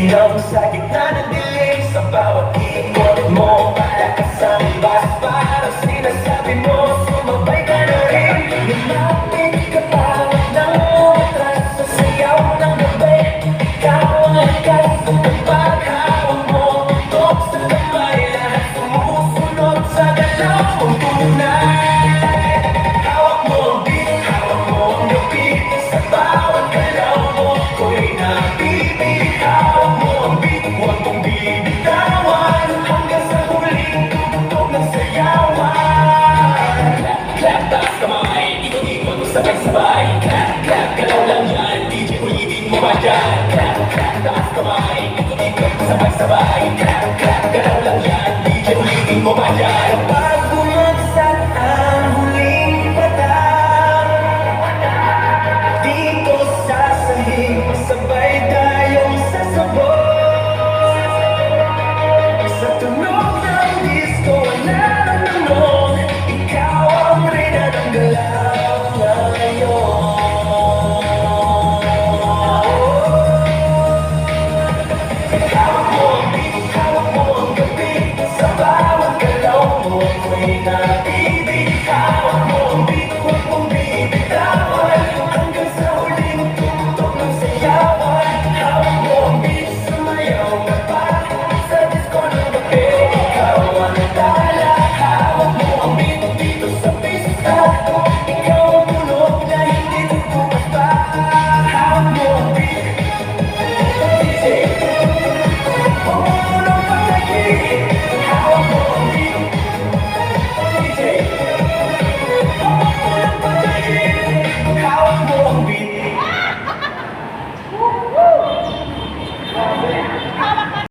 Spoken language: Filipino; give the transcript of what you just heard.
Linaw sa gitna ng dilim, sa bawat ikot mo para ka sa bus. Para sinasabi mo, sumabay ka na rin. Lumapit ka tawag ng umatras sa sayaw ng gabi. Ikaw ang lakas ng paghawak mo, tutok sa kamay, lahat sumusunod sa galaw mong tunay. Hawak mo ang beat, hawak mo ang lupit, sa bawat galaw mo ko'y napipilit. Hawak mo ang beat, huwag mong bibitawan, hanggang sa huling tugtog ng sayawan. Clap, clap, taas kamay, ikot-ikot mo sabay-sabay. Clap, clap, galaw lang yan, DJ ulitin mo ba dyan? Clap, clap, taas kamay, ikot-ikot mo sabay-sabay. Clap,